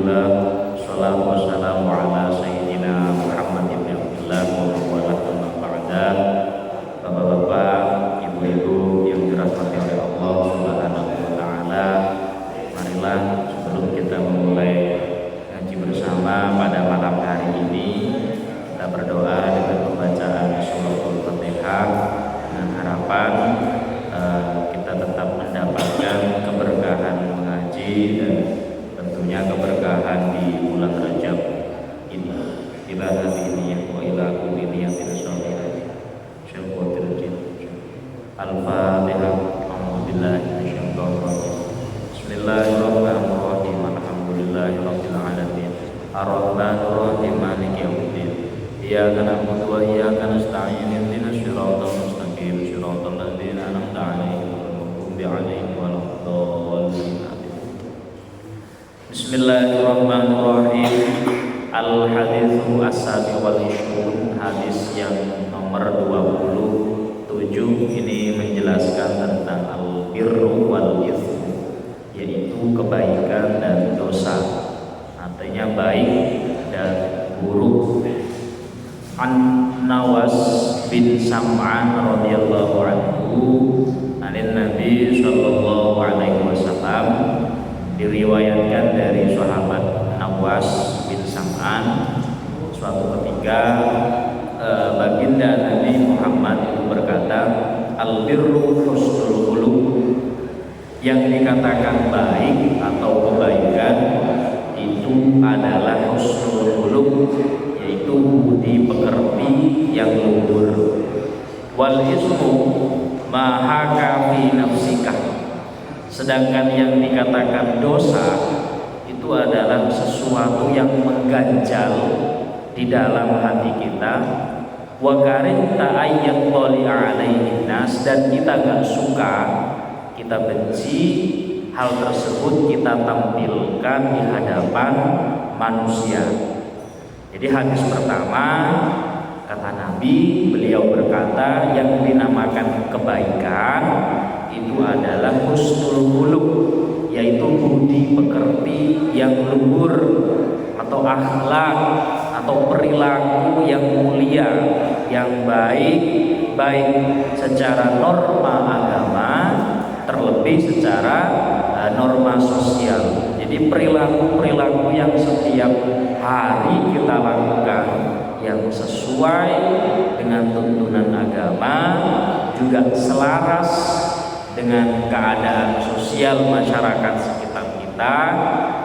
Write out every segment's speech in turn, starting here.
Alhamdulillah, salatu wassalamu ala sayyidina Muhammad ibn Abdullah wa ala alihi ba'da. Bapak-bapak, ibu-ibu yang dirahmati oleh Allah Subhanahu wa taala, marilah sebelum kita memulai ngaji bersama pada malam hari ini, kita berdoa dengan pembacaan suratul Fatihah dengan harapan kita tetap mendapatkan keberkahan mengaji dan tentunya keberkahan di bulan Rajab ini. Ila hadhihi wa ila kulli niyatin shalihah. Syukurul jin. Al-Fatihah. A'udzubillahi minasyaitonir rajim. Bismillahirrahmanirrahim. Alhamdulillahirabbil alamin. Ar-Rahmanir Rahim. Maliki yaumiddin. Iyyaka na'budu wa iyyaka nasta'in. Ihdinas siratal mustaqim. Siratal ladzina an'amta 'alaihim ghairil maghdubi 'alaihim waladdallin. Bismillahirrahmanirrahim. Al-haditsu as-sabi wal ishrun, hadis yang nomor 27 ini menjelaskan tentang al-birru wal itsm, yaitu kebaikan dan dosa, artinya baik dan buruk. An Nawas bin Sam'an radhiyallahu anhu anin Nabi sallallahu alaihi wasallam, diriwayatkan dari sahabat Nawas bin Sam'an, suatu ketika baginda Nabi Muhammad itu berkata, al-birru husnul khuluq, yang dikatakan baik atau kebaikan itu adalah husnul khuluq, yaitu budi pekerti yang luhur. Wal ismu ma haka fi nafsika, sedangkan yang dikatakan dosa itu adalah sesuatu yang mengganjal di dalam hati kita. Wa karinta ayyat qali alaihi nas, dan kita gak suka, kita benci hal tersebut kita tampilkan di hadapan manusia. Jadi hadis pertama, kata Nabi, beliau berkata yang dinamakan kebaikan itu adalah husnul khuluq, yaitu budi pekerti yang luhur atau akhlak atau perilaku yang mulia, yang baik secara norma agama, terlebih secara norma sosial. Jadi perilaku yang setiap hari kita lakukan yang sesuai dengan tuntunan agama, juga selaras dengan keadaan sosial masyarakat sekitar kita,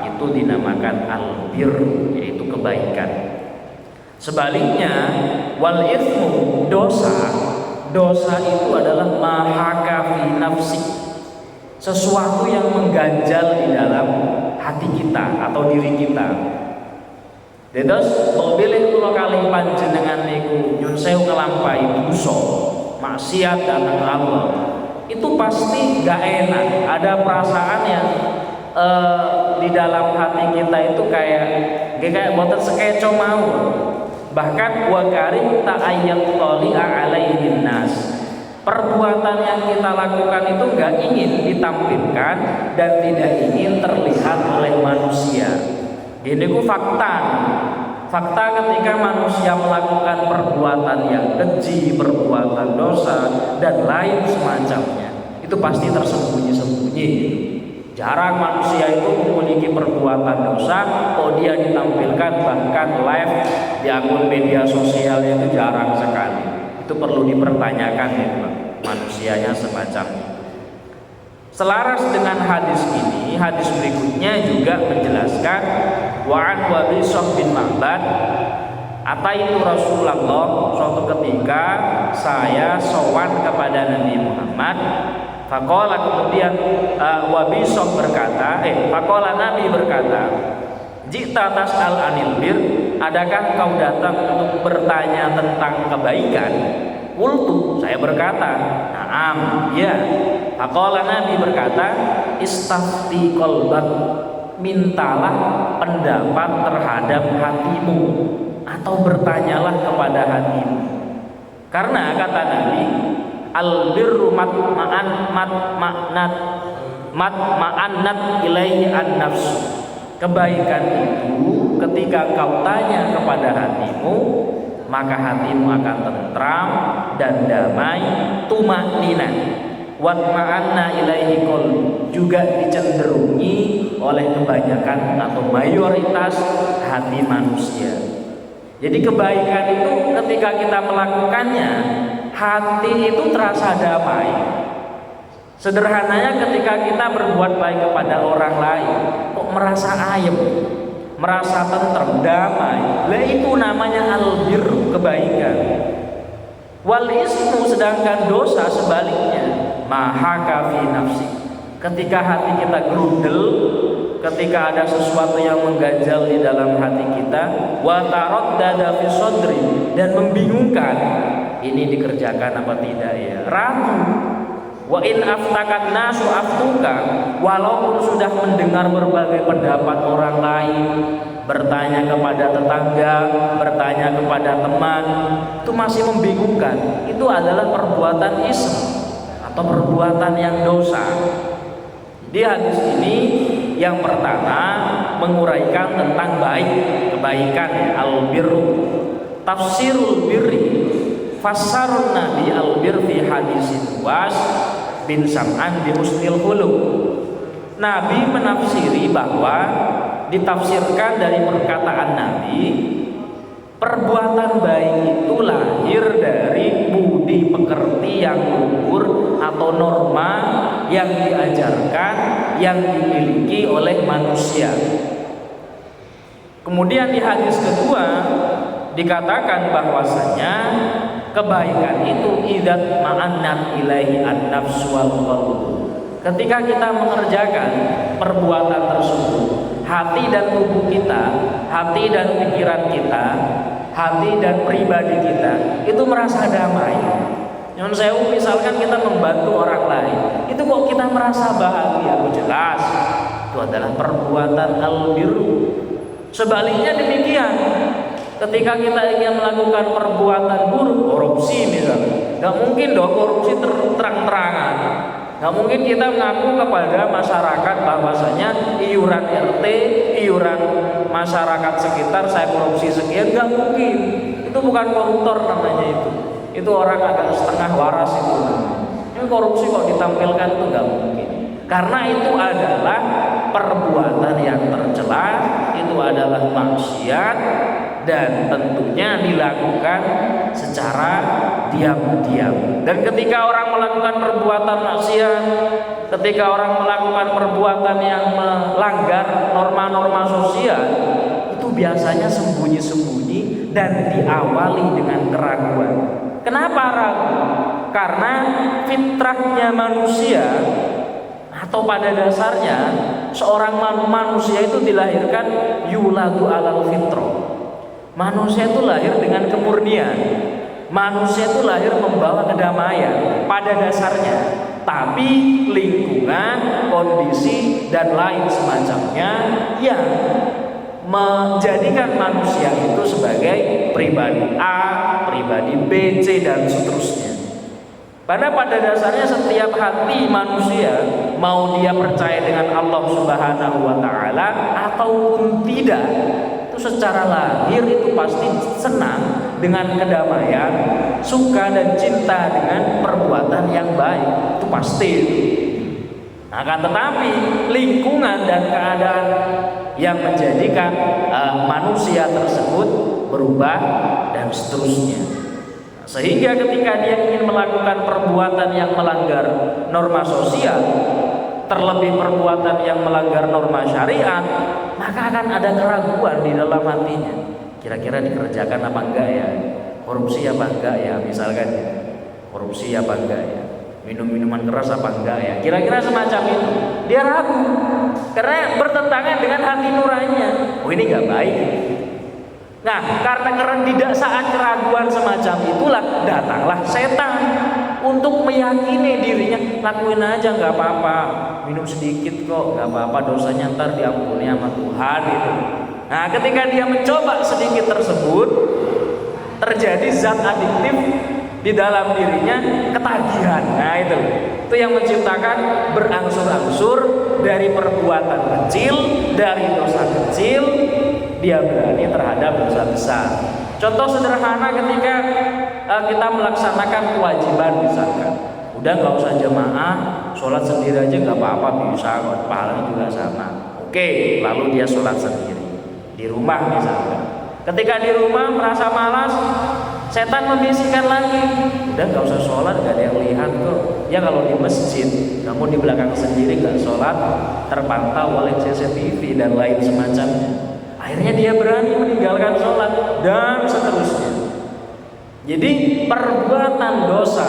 itu dinamakan albir, yaitu kebaikan. Sebaliknya, wal itsmu, dosa itu adalah mahaka fi nafsi, sesuatu yang mengganjal di dalam hati kita atau diri kita. Terus mobil kula kali panjenengan niku nyun sewu ngelampahi dosa, maksiat dhateng Allah, itu pasti gak enak. Ada perasaan yang di dalam hati kita itu kayak boten sekeco mau. Bahkan wa karinta ayyat qali'a alaihin nas, perbuatan yang kita lakukan itu gak ingin ditampilkan dan tidak ingin terlihat oleh manusia. Ini ku fakta ketika manusia melakukan perbuatan yang keji, perbuatan dosa dan lain semacamnya, itu pasti tersembunyi-sembunyi. Jarang manusia itu memiliki perbuatan dosa kok dia ditampilkan, bahkan live di akun media sosialnya itu jarang sekali. Itu perlu dipertanyakan ya, manusianya semacam itu. Selaras dengan hadis ini, hadis berikutnya juga menjelaskan wa'an Wabisah bin Ma'bad, ataitu Rasulullah, suatu ketika saya sowan kepada Nabi Muhammad. Faqala, kemudian Wabisah berkata, faqala, Nabi berkata, jita tas'al anil bir, adakah kau datang untuk bertanya tentang kebaikan? Qultu, saya berkata, na'am, ya. Faqala, Nabi berkata, istafti qalbak, mintalah pendapat terhadap hatimu, atau bertanyalah kepada hatimu. Karena kata Nabi, al-birru matma'annat ilaihi an-nafs, Kebaikan itu ketika kau tanya kepada hatimu, maka hatimu akan tentram dan damai, tumaknina watma'anna ilaihi qalbi, juga dicenderungi oleh kebanyakan atau mayoritas hati manusia. Jadi kebaikan itu ketika kita melakukannya, hati itu terasa damai. Sederhananya ketika kita berbuat baik kepada orang lain, kok merasa ayem, merasa tentrem, damai. Lah itu namanya albir, kebaikan. Wal ismu, sedangkan dosa sebaliknya, mahaka fi nafsi. Ketika hati kita gerundel, ketika ada sesuatu yang mengganjal di dalam hati kita, wa taraddada fi sadri, dan membingungkan, ini dikerjakan apa tidak ya, ragu. Wa in aftakan nasu aftuka, walaupun sudah mendengar berbagai pendapat orang lain, bertanya kepada tetangga, bertanya kepada teman, itu masih membingungkan. Itu adalah perbuatan ism atau perbuatan yang dosa. Di hadis ini yang pertama menguraikan tentang baik, kebaikan ya, al-birru. Tafsirul birri, fassarun nabi al-bir fi hadisin Was bin Sam'an bi husnil khuluq. Nabi menafsiri bahwa ditafsirkan dari perkataan Nabi, perbuatan baik itu lahir dari budi pekerti yang luhur atau norma yang diajarkan, yang dimiliki oleh manusia. Kemudian di hadis kedua dikatakan bahwasanya kebaikan itu idat ma'annat ilaihi an-nafsu wal qalbu. Ketika kita mengerjakan perbuatan tersebut, hati dan tubuh kita, hati dan pikiran kita, hati dan pribadi kita itu merasa damai. Yang saya misalkan kita membantu orang lain, itu kok kita merasa bahagia, jelas itu adalah perbuatan al-birru. Sebaliknya demikian, ketika kita ingin melakukan perbuatan buruk, korupsi misalnya, nggak mungkin dong korupsi terang-terangan. Nggak mungkin kita mengaku kepada masyarakat bahwasanya iuran RT, iuran masyarakat sekitar saya korupsi sekian, nggak mungkin. Itu bukan koruptor namanya itu. Itu orang agak setengah waras itu namanya. Ini korupsi kok ditampilkan itu nggak mungkin. Karena itu adalah perbuatan yang tercela, itu adalah maksiat, dan tentunya dilakukan secara diam-diam. Dan ketika orang melakukan perbuatan maksiat, ketika orang melakukan perbuatan yang melanggar norma-norma sosial, itu biasanya sembunyi-sembunyi dan diawali dengan keraguan. Kenapa ragu? Karena fitrahnya manusia atau pada dasarnya seorang manusia itu dilahirkan yuladu alal fitrah. Manusia itu lahir dengan kemurnian. Manusia itu lahir membawa kedamaian pada dasarnya. Tapi lingkungan, kondisi, dan lain semacamnya yang menjadikan manusia itu sebagai pribadi A, pribadi B, C, dan seterusnya. Karena pada dasarnya setiap hati manusia, mau dia percaya dengan Allah Subhanahu wa Ta'ala ataupun tidak, itu secara lahir itu pasti senang dengan kedamaian, suka dan cinta dengan perbuatan yang baik, itu pasti. Akan tetapi lingkungan dan keadaan yang menjadikan manusia tersebut berubah dan seterusnya. Sehingga ketika dia ingin melakukan perbuatan yang melanggar norma sosial, terlebih perbuatan yang melanggar norma syariat, maka akan ada keraguan di dalam hatinya. Kira-kira dikerjakan apa enggak ya? Korupsi apa enggak ya? Misalkan korupsi apa enggak ya? Minum-minuman keras apa enggak ya? Kira-kira semacam itu. Dia ragu karena bertentangan dengan hati nuraninya. Oh, ini enggak baik. Nah, karena tidak saat keraguan semacam itulah datanglah setan untuk meyakini dirinya, lakuin aja nggak apa-apa, minum sedikit kok nggak apa-apa, dosanya ntar diampuni sama Tuhan gitu. Nah, ketika dia mencoba sedikit tersebut, terjadi zat adiktif di dalam dirinya, ketagihan. Nah, itu yang menciptakan berangsur-angsur dari perbuatan kecil, dari dosa kecil, dia berani terhadap dosa besar. Contoh sederhana ketika kita melaksanakan kewajiban misalkan, udah nggak usah jemaah, sholat sendiri aja nggak apa-apa, bisa kok, pahalanya juga sama. Oke, lalu dia sholat sendiri di rumah misalkan. Ketika di rumah merasa malas, setan membisikkan lagi, udah nggak usah sholat, nggak ada yang lihat kok. Ya kalau di masjid, kamu di belakang sendiri nggak sholat, terpantau oleh CCTV dan lain semacamnya. Akhirnya dia berani meninggalkan sholat dan seterusnya. Jadi perbuatan dosa,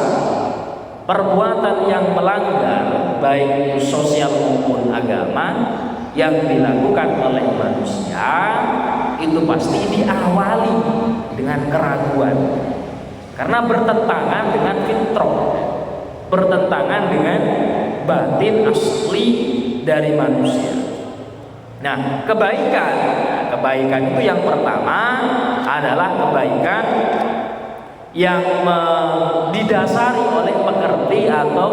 perbuatan yang melanggar baik itu sosial maupun agama yang dilakukan oleh manusia itu pasti diawali dengan keraguan, karena bertentangan dengan fitrah, bertentangan dengan batin asli dari manusia. Nah, kebaikan itu yang pertama adalah kebaikan yang didasari oleh pekerti atau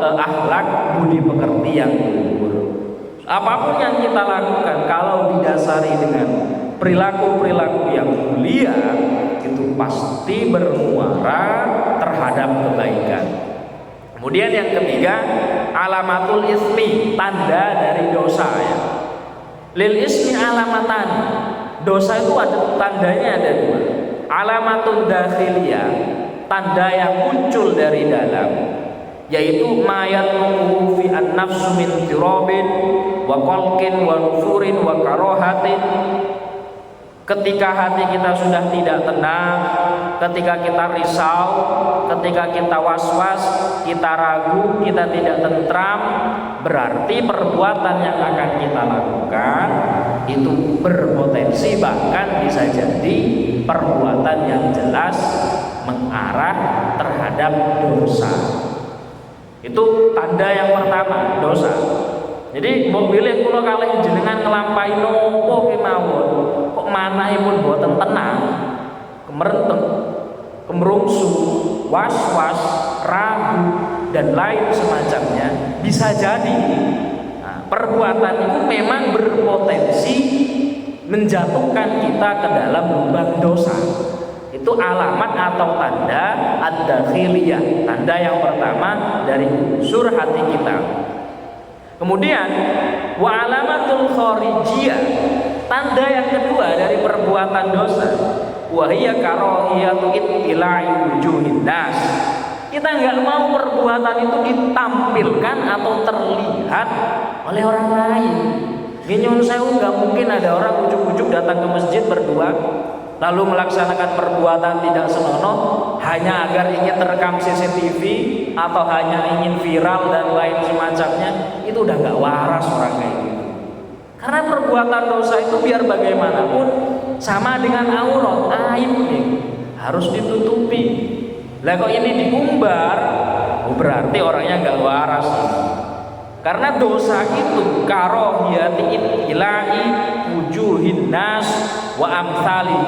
akhlak budi pekerti yang luhur. Apapun yang kita lakukan kalau didasari dengan perilaku-perilaku yang mulia, itu pasti bermuara terhadap kebaikan. Kemudian yang ketiga, alamatul ismi, tanda dari dosa ya. Lil ismi alamatan, dosa itu ada tandanya, ada dua. Alamatul dakhiliyah, tanda yang muncul dari dalam, yaitu mayat fi an-nafsu min tirabin wa qalqin wa nufurin wa karahatin. Ketika hati kita sudah tidak tenang, ketika kita risau, ketika kita was-was, kita ragu, kita tidak tentram, berarti perbuatan yang akan kita lakukan itu berpotensi bahkan bisa jadi perbuatan yang jelas mengarah terhadap dosa. Itu tanda yang pertama, dosa. Jadi mobilnya kula kalih jenengan nglampahi nopo kemawon, kok manahipun boten tenang, kemerenteng, kemerungsu, was-was, ragu dan lain semacamnya, bisa jadi perbuatan itu memang berpotensi menjatuhkan kita ke dalam lubang dosa. Itu alamat atau tanda ad-dakhiliyah, tanda yang pertama dari unsur hati kita. Kemudian wa alamatul kharijiyah, tanda yang kedua dari perbuatan dosa, wa hiya karahiyatu ittila'i wujuhin nas. Kita nggak mau perbuatan itu ditampilkan atau terlihat oleh orang lain. Nyun sewu, nggak mungkin ada orang ujuk-ujuk datang ke masjid berdua lalu melaksanakan perbuatan tidak senonoh hanya agar ingin terekam CCTV atau hanya ingin viral dan lain semacamnya. Itu udah nggak waras orang kayak gitu. Karena perbuatan dosa itu biar bagaimanapun sama dengan aurat, aib nih, harus ditutupi. Lah kok ini diumbar, berarti orangnya nggak waras. Karena dosa itu karahiyati ittila'i wujuhin nas wa amsali,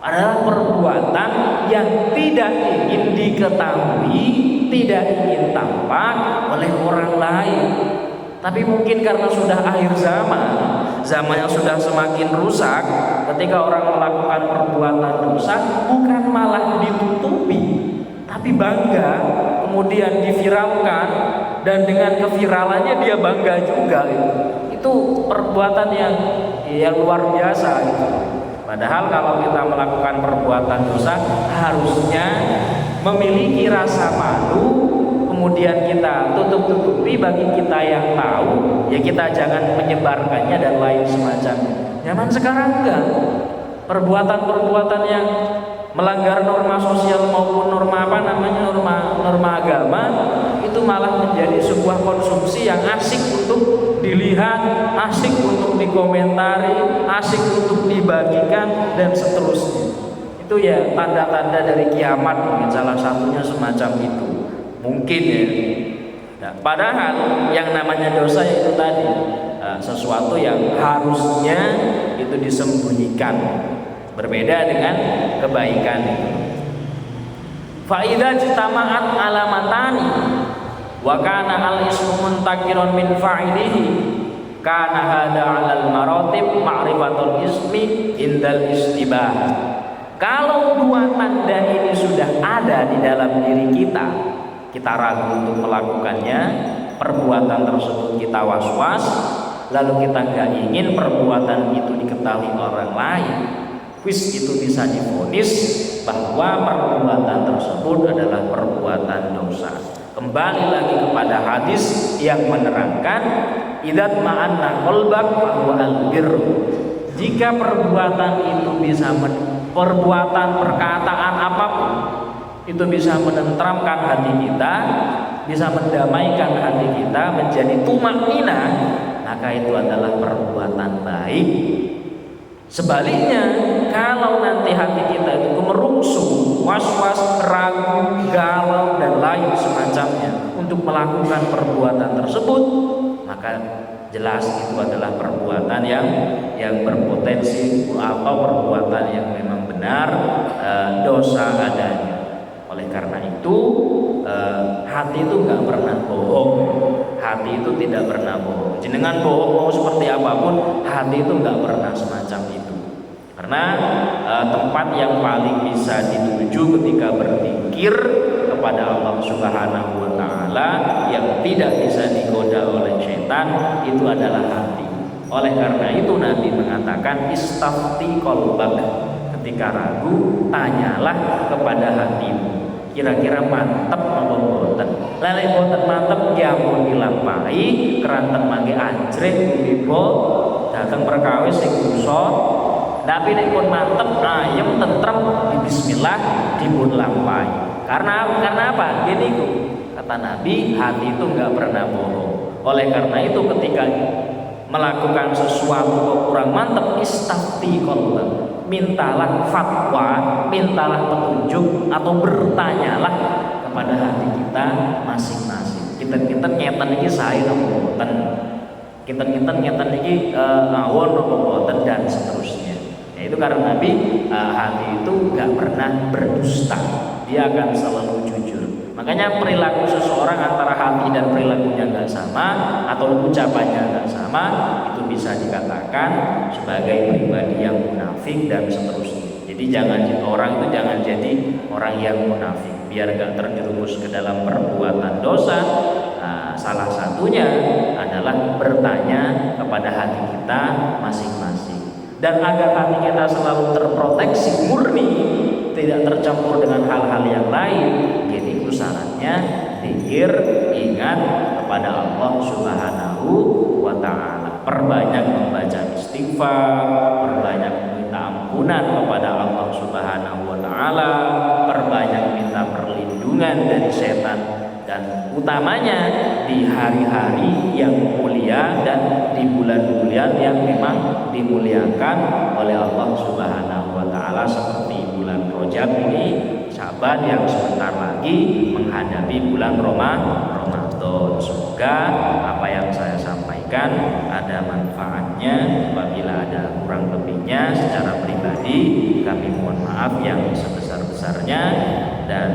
adalah perbuatan yang tidak ingin diketahui, tidak ingin tampak oleh orang lain. Tapi mungkin karena sudah akhir zaman, zaman yang sudah semakin rusak, ketika orang melakukan perbuatan dosa bukan malah ditutupi, tapi bangga, kemudian diviralkan, dan dengan keviralannya dia bangga juga. Itu perbuatan yang luar biasa gitu. Padahal kalau kita melakukan perbuatan dosa harusnya memiliki rasa malu, kemudian kita tutup-tutupi, bagi kita yang tahu ya kita jangan menyebarkannya dan lain semacamnya. Zaman sekarang enggak, perbuatan-perbuatan yang melanggar norma sosial maupun norma norma agama itu malah menjadi sebuah konsumsi yang asik untuk dilihat, asik untuk dikomentari, asik untuk dibagikan dan seterusnya. Itu ya tanda-tanda dari kiamat, mungkin salah satunya semacam itu. Mungkin ya. Nah, padahal yang namanya dosa itu tadi sesuatu yang harusnya itu disembunyikan. Berbeda dengan kebaikan itu. Fa idza jitama'at alamatani, wa kana al-ismu muntakiron min fa'ilihi kana hada 'alal maratib ma'rifatul ismi indal istibah. Kalau dua tanda ini sudah ada di dalam diri kita, kita ragu untuk melakukannya, perbuatan tersebut kita was-was, lalu kita nggak ingin perbuatan itu diketahui orang lain, itu bisa divonis bahwa perbuatan tersebut adalah perbuatan dosa. Kembali lagi kepada hadis yang menerangkan idat ma'anna qalbak fahuwa al-birru. Jika perbuatan itu bisa perbuatan perkataan apapun itu bisa menenteramkan hati kita, bisa mendamaikan hati kita menjadi tumaknina, maka itu adalah perbuatan baik. Sebaliknya, kalau nanti hati kita itu merungsung, was-was, ragu, galau dan lain semacamnya untuk melakukan perbuatan tersebut, maka jelas itu adalah perbuatan yang berpotensi atau perbuatan yang memang benar dosa adanya. Oleh karena itu hati itu nggak pernah bohong, hati itu tidak pernah bohong. Jenengan bohong mau seperti apapun, hati itu nggak pernah semacam itu. Karena tempat yang paling bisa dituju ketika berzikir kepada Allah Subhanahu wa Ta'ala yang tidak bisa digoda oleh setan itu adalah hati. Oleh karena itu Nabi mengatakan istafti qalbak, ketika ragu tanyalah kepada hatimu, kira-kira mantep apa mboten. Lele mboten mantep ya pun dilampahi keranten mangke anjrek ibu datang perkawis sing dosa. Tapi nek pun mantep ayem tentrem di bismillah dipun lampahi. Karena apa? Gini kata Nabi, hati itu enggak pernah bohong. Oleh karena itu ketika melakukan sesuatu kok kurang mantep, istafti qalbak, mintalah fatwa, mintalah petunjuk atau bertanyalah kepada hati kita masing-masing. Kita ngeten iki sae napa mboten? Kita ngeten iki ngawon napa mboten dan seterusnya. Itu karena Nabi hati itu gak pernah berdusta, dia akan selalu jujur. Makanya perilaku seseorang antara hati dan perilakunya gak sama atau ucapannya gak sama, itu bisa dikatakan sebagai pribadi yang munafik dan seterusnya. Jadi orang itu jangan jadi orang yang munafik biar gak terjerumus ke dalam perbuatan dosa. Salah satunya adalah bertanya kepada hati kita masing-masing. Dan agar hati kita selalu terproteksi murni, tidak tercampur dengan hal-hal yang lain, jadi syaratnya zikir, ingat kepada Allah Subhanahu wa Ta'ala. Perbanyak membaca istighfar, perbanyak meminta ampunan kepada Allah Subhanahu wa Ta'ala, perbanyak minta perlindungan dari setan, dan utamanya di hari-hari yang mulia dan di bulan-bulan yang memang dimuliakan oleh Allah Subhanahu wa Ta'ala seperti bulan Rajab ini, Syaban yang sebentar lagi menghadapi bulan Ramadan. Semoga apa yang saya sampaikan ada manfaatnya. Apabila ada kurang lebihnya secara pribadi kami mohon maaf yang sebesar-besarnya, dan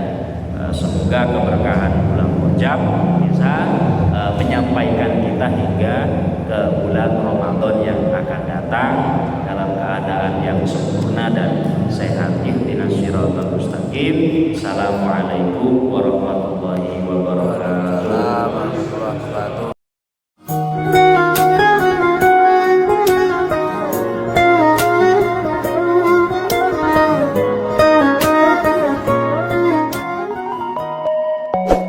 semoga keberkahan bulan Rajab bisa menyampaikan kita hingga ke bulan Ramadan yang akan datang dalam keadaan yang sempurna dan sehat. Ihdinas siratal mustaqim. Assalamualaikum warahmatullahi wabarakatuh. You